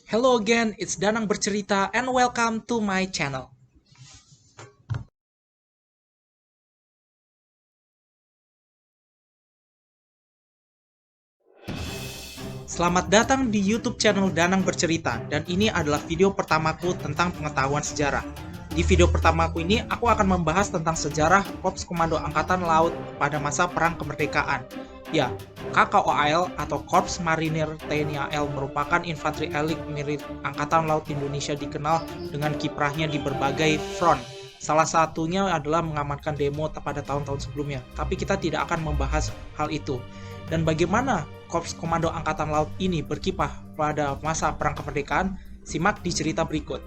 Hello again, it's Danang bercerita and welcome to my channel. Selamat datang di YouTube channel Danang bercerita dan ini adalah video pertamaku tentang pengetahuan sejarah. Di video pertamaku ini aku akan membahas tentang sejarah Korps Komando Angkatan Laut pada masa Perang Kemerdekaan. Ya, KKOAL atau Korps Marinir TNI AL merupakan infanteri elit milik Angkatan Laut Indonesia dikenal dengan kiprahnya di berbagai front. Salah satunya adalah mengamankan demo pada tahun-tahun sebelumnya. Tapi kita tidak akan membahas hal itu. Dan bagaimana Korps Komando Angkatan Laut ini berkiprah pada masa Perang Kemerdekaan? Simak di cerita berikut.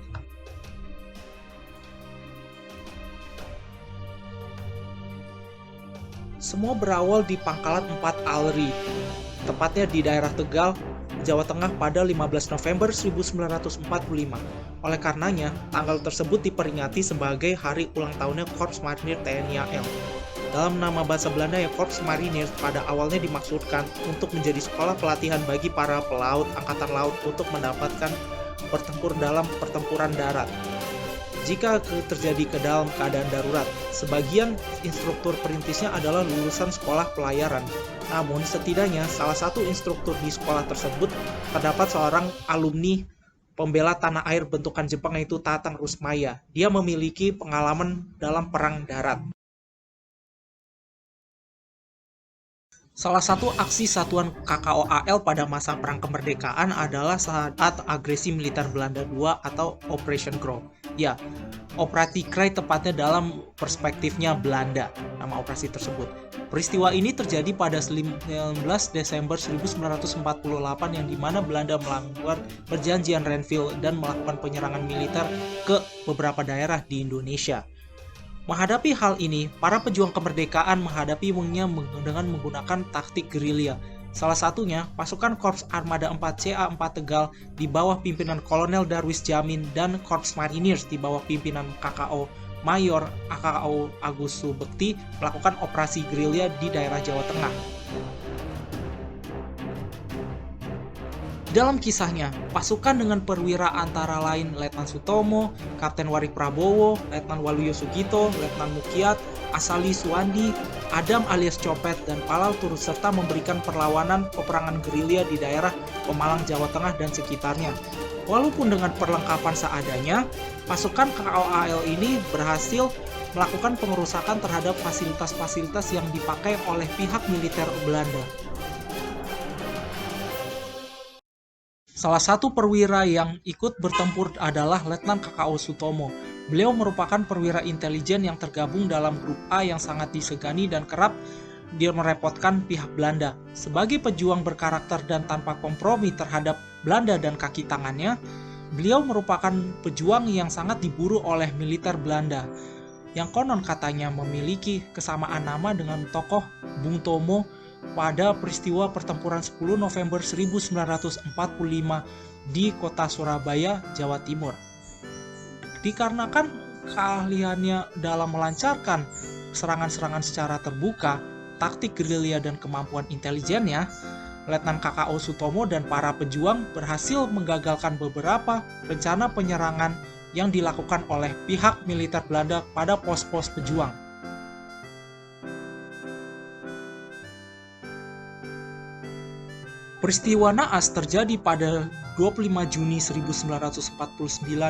Semua berawal di Pangkalan 4 Alri, tepatnya di daerah Tegal, Jawa Tengah pada 15 November 1945. Oleh karenanya, tanggal tersebut diperingati sebagai hari ulang tahunnya Korps Marinir TNI AL. Dalam nama bahasa Belanda ya, Korps Marinir pada awalnya dimaksudkan untuk menjadi sekolah pelatihan bagi para pelaut Angkatan Laut untuk mendapatkan bertempur dalam pertempuran darat. Jika terjadi ke dalam keadaan darurat, sebagian instruktur perintisnya adalah lulusan sekolah pelayaran. Namun setidaknya salah satu instruktur di sekolah tersebut terdapat seorang alumni pembela tanah air bentukan Jepang yaitu Tatang Rusmaya. Dia memiliki pengalaman dalam perang darat. Salah satu aksi satuan KKOAL pada masa Perang Kemerdekaan adalah saat agresi militer Belanda II atau Operation Crow. Ya, Operasi Krai tepatnya dalam perspektifnya Belanda, nama operasi tersebut. Peristiwa ini terjadi pada 19 Desember 1948 yang dimana Belanda melanggar perjanjian Renville dan melakukan penyerangan militer ke beberapa daerah di Indonesia. Menghadapi hal ini, para pejuang kemerdekaan menghadapinya dengan menggunakan taktik gerilya. Salah satunya, pasukan Korps Armada 4 CA4 Tegal di bawah pimpinan Kolonel Darwis Jamin dan Korps Mariners di bawah pimpinan KKO Mayor AKO Agus Subekti melakukan operasi gerilya di daerah Jawa Tengah. Dalam kisahnya, pasukan dengan perwira antara lain Letnan Sutomo, Kapten Warik Prabowo, Letnan Waluyo Sugito, Letnan Mukiat, Asali Suwandi, Adam alias Copet, dan Palal turut serta memberikan perlawanan peperangan gerilya di daerah Pemalang, Jawa Tengah dan sekitarnya. Walaupun dengan perlengkapan seadanya, pasukan KKOAL ini berhasil melakukan pengerusakan terhadap fasilitas-fasilitas yang dipakai oleh pihak militer Belanda. Salah satu perwira yang ikut bertempur adalah Letnan KKO Sutomo. Beliau merupakan perwira intelijen yang tergabung dalam grup A yang sangat disegani dan kerap dia merepotkan pihak Belanda. Sebagai pejuang berkarakter dan tanpa kompromi terhadap Belanda dan kaki tangannya, beliau merupakan pejuang yang sangat diburu oleh militer Belanda, yang konon katanya memiliki kesamaan nama dengan tokoh Bung Tomo pada peristiwa pertempuran 10 November 1945 di kota Surabaya, Jawa Timur. Dikarenakan keahliannya dalam melancarkan serangan-serangan secara terbuka, taktik gerilya dan kemampuan intelijennya, Letnan KKO Sutomo dan para pejuang berhasil menggagalkan beberapa rencana penyerangan yang dilakukan oleh pihak militer Belanda pada pos-pos pejuang. Peristiwa naas terjadi pada 25 Juni 1949,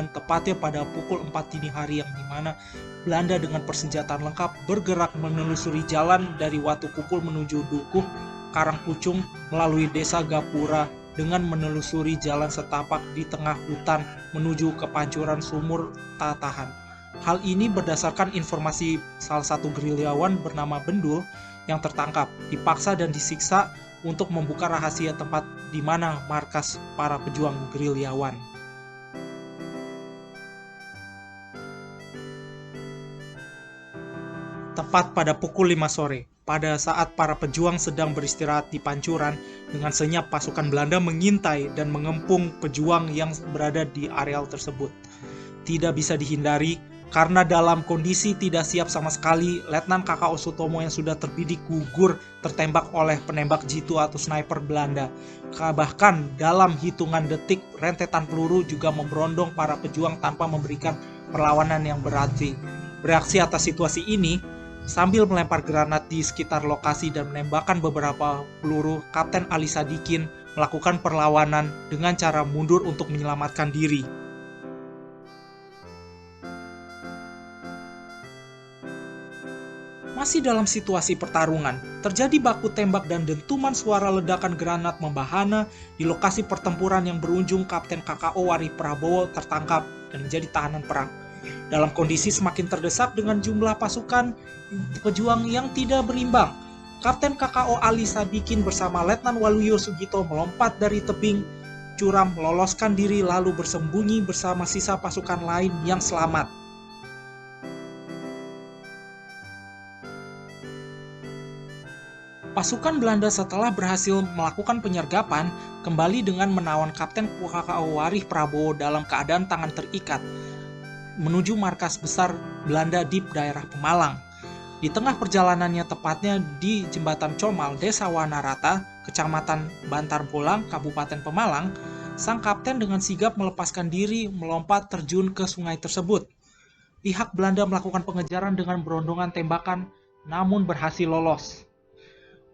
tepatnya pada pukul 4 dini hari yang dimana Belanda dengan persenjataan lengkap bergerak menelusuri jalan dari Watu Kukul menuju Dukuh, Karangpucung melalui desa Gapura dengan menelusuri jalan setapak di tengah hutan menuju ke Pancuran Sumur Tatahan. Hal ini berdasarkan informasi salah satu gerilyawan bernama Bendul yang tertangkap, dipaksa dan disiksa untuk membuka rahasia tempat di mana markas para pejuang gerilyawan. Tepat pada pukul 5 sore, pada saat para pejuang sedang beristirahat di Pancuran, dengan senyap pasukan Belanda mengintai dan mengepung pejuang yang berada di areal tersebut. Tidak bisa dihindari, Karena dalam kondisi tidak siap sama sekali, Letnan Kakao Sutomo yang sudah terbidik gugur tertembak oleh penembak jitu atau sniper Belanda. Bahkan dalam hitungan detik, rentetan peluru juga memberondong para pejuang tanpa memberikan perlawanan yang berarti. Bereaksi atas situasi ini, sambil melempar granat di sekitar lokasi dan menembakkan beberapa peluru, Kapten Ali Sadikin melakukan perlawanan dengan cara mundur untuk menyelamatkan diri. Masih dalam situasi pertarungan, terjadi baku tembak dan dentuman suara ledakan granat membahana di lokasi pertempuran yang berujung Kapten KKO Warih Prabowo tertangkap dan menjadi tahanan perang. Dalam kondisi semakin terdesak dengan jumlah pasukan pejuang yang tidak berimbang, Kapten KKO Ali Sadikin bersama Letnan Waluyo Sugito melompat dari tebing curam, meloloskan diri lalu bersembunyi bersama sisa pasukan lain yang selamat. Pasukan Belanda setelah berhasil melakukan penyergapan, kembali dengan menawan Kapten KKO Warih Prabowo dalam keadaan tangan terikat, menuju markas besar Belanda di daerah Pemalang. Di tengah perjalanannya, tepatnya di Jembatan Comal, Desa Wanarata, Kecamatan Bantar Bolang, Kabupaten Pemalang, sang kapten dengan sigap melepaskan diri melompat terjun ke sungai tersebut. Pihak Belanda melakukan pengejaran dengan berondongan tembakan, namun berhasil lolos.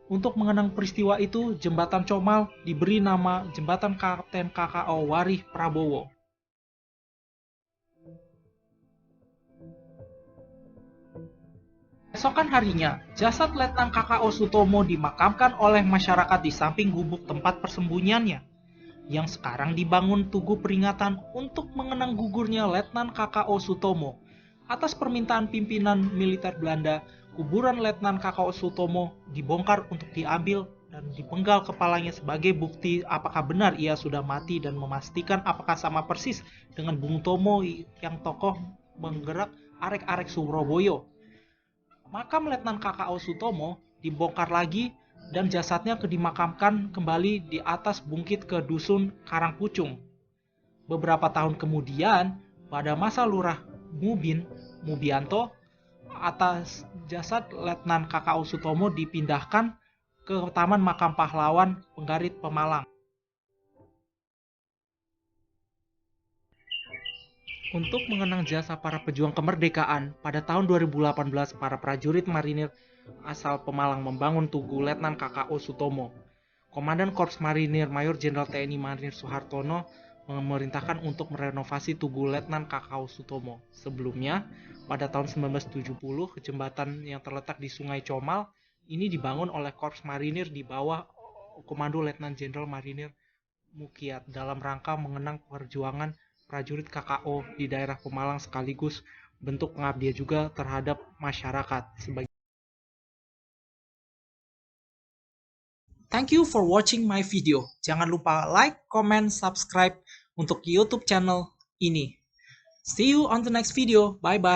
Untuk mengenang peristiwa itu, Jembatan Comal diberi nama Jembatan Kapten KKO Warih Prabowo. Esokan harinya, jasad Letnan KKO Sutomo dimakamkan oleh masyarakat di samping gubuk tempat persembunyiannya, yang sekarang dibangun tugu peringatan untuk mengenang gugurnya Letnan KKO Sutomo. Atas permintaan pimpinan militer Belanda, kuburan Letnan KKO Sutomo dibongkar untuk diambil dan dipenggal kepalanya sebagai bukti apakah benar ia sudah mati dan memastikan apakah sama persis dengan Bung Tomo yang tokoh menggerak arek-arek Surabaya. Makam Letnan KKO Sutomo dibongkar lagi dan jasadnya dimakamkan kembali di atas bukit ke Dusun Karangpucung. Beberapa tahun kemudian, pada masa Lurah Mubianto, atas jasad Letnan KKO Sutomo dipindahkan ke Taman Makam Pahlawan Penggarit Pemalang. Untuk mengenang jasa para pejuang kemerdekaan, pada tahun 2018 para prajurit marinir asal Pemalang membangun tugu Letnan KKO Sutomo. Komandan Korps Marinir Mayor Jenderal TNI Marinir Soehartono memerintahkan untuk merenovasi tugu Letnan KKO Sutomo. Sebelumnya, pada tahun 1970, jembatan yang terletak di Sungai Comal ini dibangun oleh Korps Marinir di bawah Komando Letnan Jenderal Marinir Mukiat dalam rangka mengenang perjuangan prajurit KKO di daerah Pemalang sekaligus bentuk pengabdian juga terhadap masyarakat. Thank you for watching my video. Jangan lupa like, comment, subscribe untuk YouTube channel ini. See you on the next video. Bye bye.